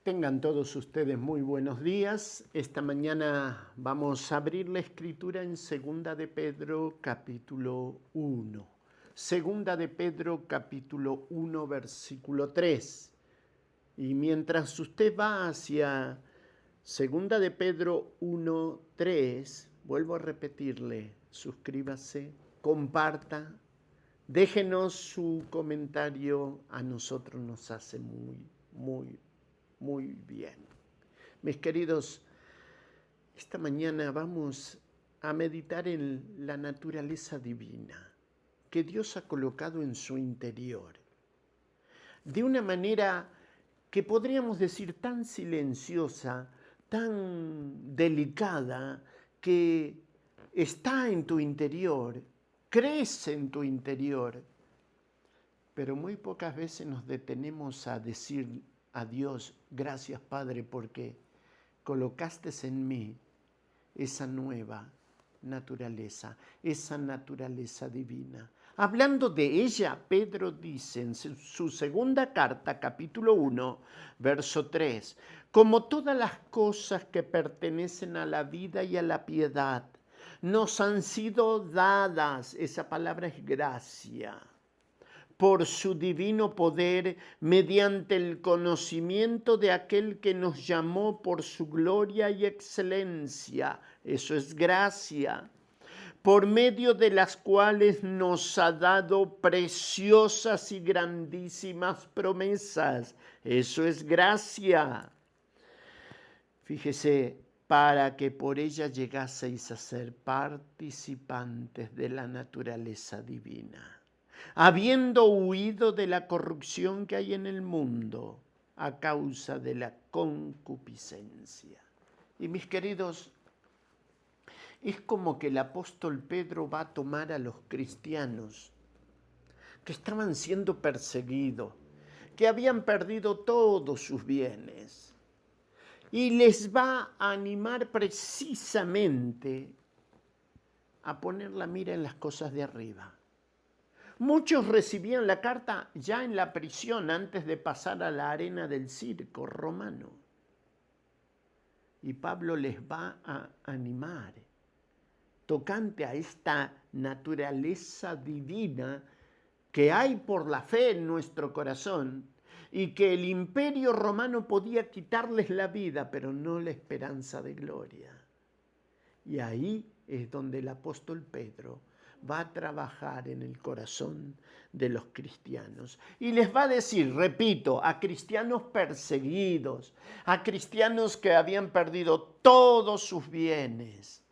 Tengan todos ustedes muy buenos días. Esta mañana vamos a abrir la escritura en Segunda de Pedro capítulo 1. Segunda de Pedro capítulo 1 versículo 3. Y mientras usted va hacia Segunda de Pedro 1, 3, vuelvo a repetirle, suscríbase, comparta, déjenos su comentario, a nosotros nos hace muy bien. Mis queridos, esta mañana vamos a meditar en la naturaleza divina que Dios ha colocado en su interior. De una manera que podríamos decir tan silenciosa, tan delicada, que está en tu interior, crece en tu interior. Pero muy pocas veces nos detenemos a decir a Dios, gracias Padre, porque colocaste en mí esa nueva naturaleza, esa naturaleza divina. Hablando de ella, Pedro dice en su segunda carta, capítulo 1, verso 3, como todas las cosas que pertenecen a la vida y a la piedad, nos han sido dadas, esa palabra es gracia, por su divino poder, mediante el conocimiento de aquel que nos llamó por su gloria y excelencia. Eso es gracia, por medio de las cuales nos ha dado preciosas y grandísimas promesas. Eso es gracia. Fíjese, para que por ella llegaseis a ser participantes de la naturaleza divina, habiendo huido de la corrupción que hay en el mundo a causa de la concupiscencia. Y mis queridos, es como que el apóstol Pedro va a tomar a los cristianos que estaban siendo perseguidos, que habían perdido todos sus bienes, y les va a animar precisamente a poner la mira en las cosas de arriba. Muchos recibían la carta ya en la prisión antes de pasar a la arena del circo romano. Y Pablo les va a animar tocante a esta naturaleza divina que hay por la fe en nuestro corazón y que el imperio romano podía quitarles la vida, pero no la esperanza de gloria. Y ahí es donde el apóstol Pedro va a trabajar en el corazón de los cristianos. Y les va a decir, repito, a cristianos perseguidos, a cristianos que habían perdido todos sus bienes.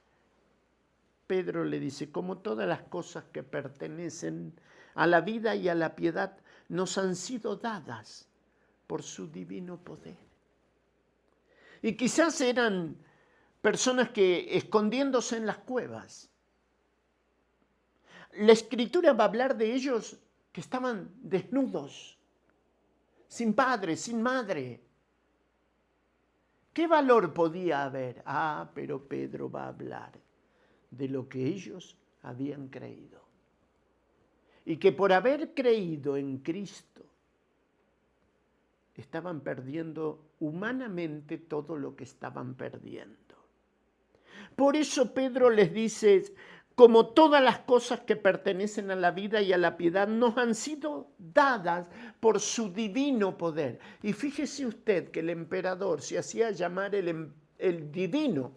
Pedro le dice, como todas las cosas que pertenecen a la vida y a la piedad nos han sido dadas por su divino poder. Y quizás eran personas que escondiéndose en las cuevas. La Escritura va a hablar de ellos que estaban desnudos, sin padre, sin madre. ¿Qué valor podía haber? Pero Pedro va a hablar de lo que ellos habían creído. Y que por haber creído en Cristo, estaban perdiendo humanamente todo lo que estaban perdiendo. Por eso Pedro les dice, como todas las cosas que pertenecen a la vida y a la piedad nos han sido dadas por su divino poder. Y fíjese usted que el emperador se hacía llamar el divino.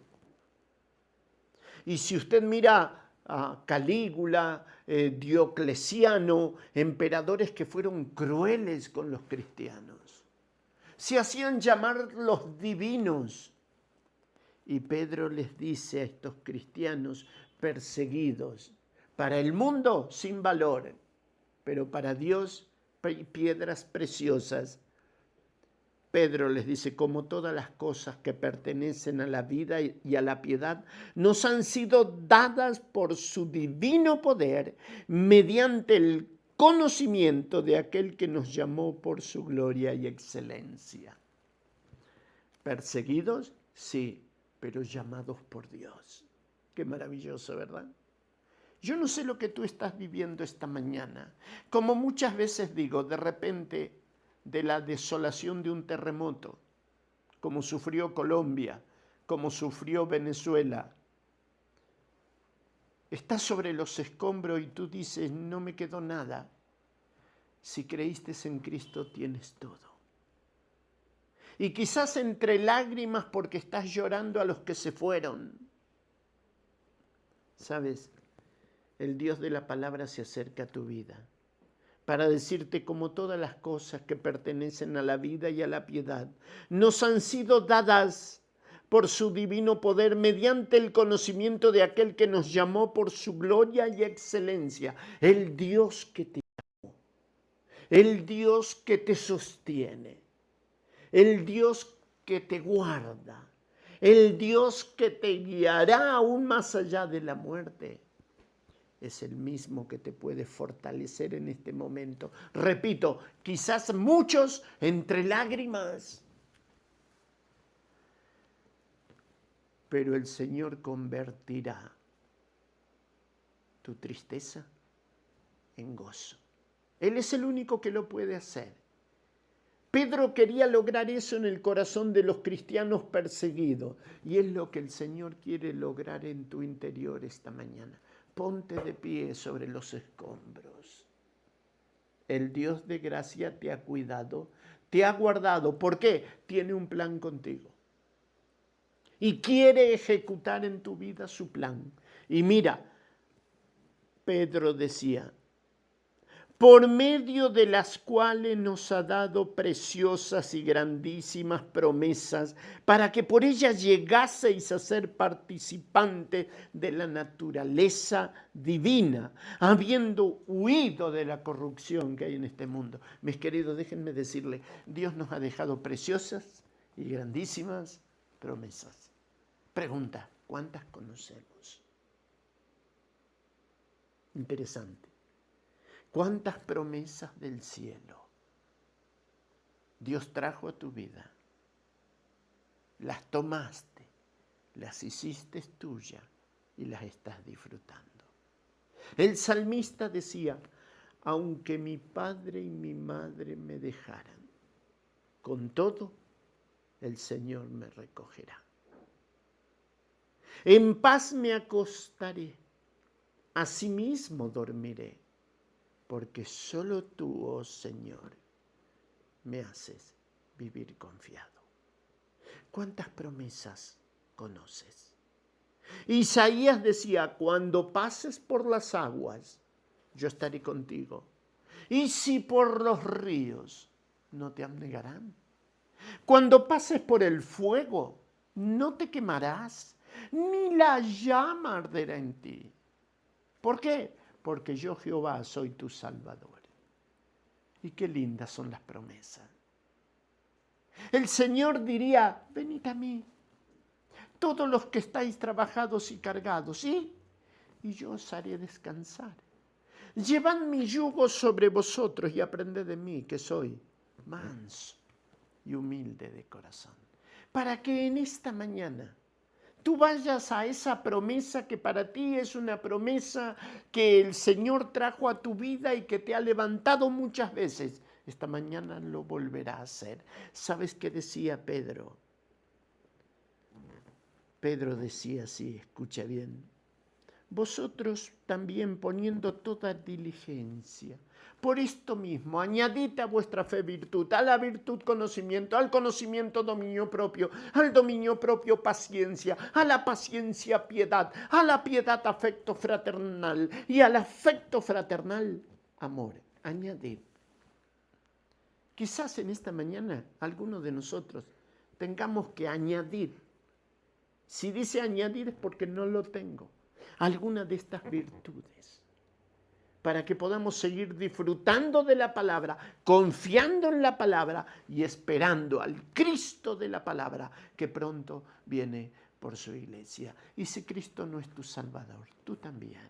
Y si usted mira a Calígula, Diocleciano, emperadores que fueron crueles con los cristianos, se hacían llamar los divinos. Y Pedro les dice a estos cristianos perseguidos, para el mundo sin valor, pero para Dios piedras preciosas. Pedro les dice, como todas las cosas que pertenecen a la vida y a la piedad, nos han sido dadas por su divino poder, mediante el conocimiento de aquel que nos llamó por su gloria y excelencia. ¿Perseguidos? Sí, pero llamados por Dios. Qué maravilloso, ¿verdad? Yo no sé lo que tú estás viviendo esta mañana. Como muchas veces digo, de repente, de la desolación de un terremoto, como sufrió Colombia, como sufrió Venezuela. Estás sobre los escombros y tú dices, no me quedó nada. Si creíste en Cristo, tienes todo. Y quizás entre lágrimas porque estás llorando a los que se fueron. ¿Sabes? El Dios de la palabra se acerca a tu vida para decirte como todas las cosas que pertenecen a la vida y a la piedad nos han sido dadas por su divino poder mediante el conocimiento de aquel que nos llamó por su gloria y excelencia, el Dios que te llamó, el Dios que te sostiene, el Dios que te guarda, el Dios que te guiará aún más allá de la muerte. Es el mismo que te puede fortalecer en este momento. Repito, quizás muchos entre lágrimas, pero el Señor convertirá tu tristeza en gozo. Él es el único que lo puede hacer. Pedro quería lograr eso en el corazón de los cristianos perseguidos, y es lo que el Señor quiere lograr en tu interior esta mañana. Ponte de pie sobre los escombros. El Dios de gracia te ha cuidado, te ha guardado. ¿Por qué? Tiene un plan contigo. Y quiere ejecutar en tu vida su plan. Y mira, Pedro decía, por medio de las cuales nos ha dado preciosas y grandísimas promesas, para que por ellas llegaseis a ser participantes de la naturaleza divina, habiendo huido de la corrupción que hay en este mundo. Mis queridos, déjenme decirles, Dios nos ha dejado preciosas y grandísimas promesas. Pregunta, ¿cuántas conocemos? Interesante. ¿Cuántas promesas del cielo Dios trajo a tu vida? Las tomaste, las hiciste tuyas y las estás disfrutando. El salmista decía, aunque mi padre y mi madre me dejaran, con todo el Señor me recogerá. En paz me acostaré, asimismo dormiré, porque solo tú, oh Señor, me haces vivir confiado. ¿Cuántas promesas conoces? Isaías decía, cuando pases por las aguas, yo estaré contigo. Y si por los ríos, no te anegarán. Cuando pases por el fuego, no te quemarás, ni la llama arderá en ti. ¿Por qué? Porque yo, Jehová, soy tu Salvador. Y qué lindas son las promesas. El Señor diría, venid a mí, todos los que estáis trabajados y cargados, ¿sí? Y yo os haré descansar. Llevad mi yugo sobre vosotros y aprended de mí, que soy manso y humilde de corazón. Para que en esta mañana tú vayas a esa promesa que para ti es una promesa que el Señor trajo a tu vida y que te ha levantado muchas veces. Esta mañana lo volverá a hacer. ¿Sabes qué decía Pedro? Pedro decía así, escucha bien. Vosotros también poniendo toda diligencia. Por esto mismo, añadid a vuestra fe virtud, a la virtud conocimiento, al conocimiento dominio propio, al dominio propio paciencia, a la paciencia piedad, a la piedad afecto fraternal y al afecto fraternal amor. Añadid. Quizás en esta mañana algunos de nosotros tengamos que añadir. Si dice añadir es porque no lo tengo. Alguna de estas virtudes, para que podamos seguir disfrutando de la palabra, confiando en la palabra y esperando al Cristo de la palabra que pronto viene por su iglesia. Y si Cristo no es tu Salvador, tú también.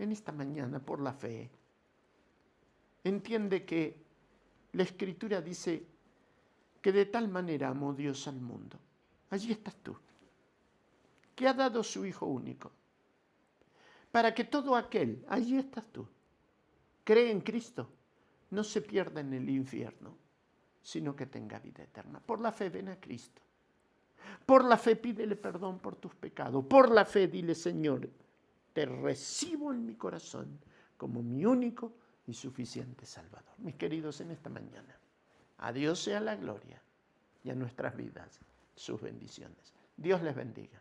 En esta mañana, por la fe, entiende que la Escritura dice que de tal manera amó Dios al mundo. Allí estás tú, que ha dado su Hijo único, para que todo aquel, allí estás tú, cree en Cristo, no se pierda en el infierno, sino que tenga vida eterna. Por la fe ven a Cristo. Por la fe pídele perdón por tus pecados. Por la fe dile, Señor, te recibo en mi corazón como mi único y suficiente Salvador. Mis queridos, en esta mañana, a Dios sea la gloria y a nuestras vidas sus bendiciones. Dios les bendiga.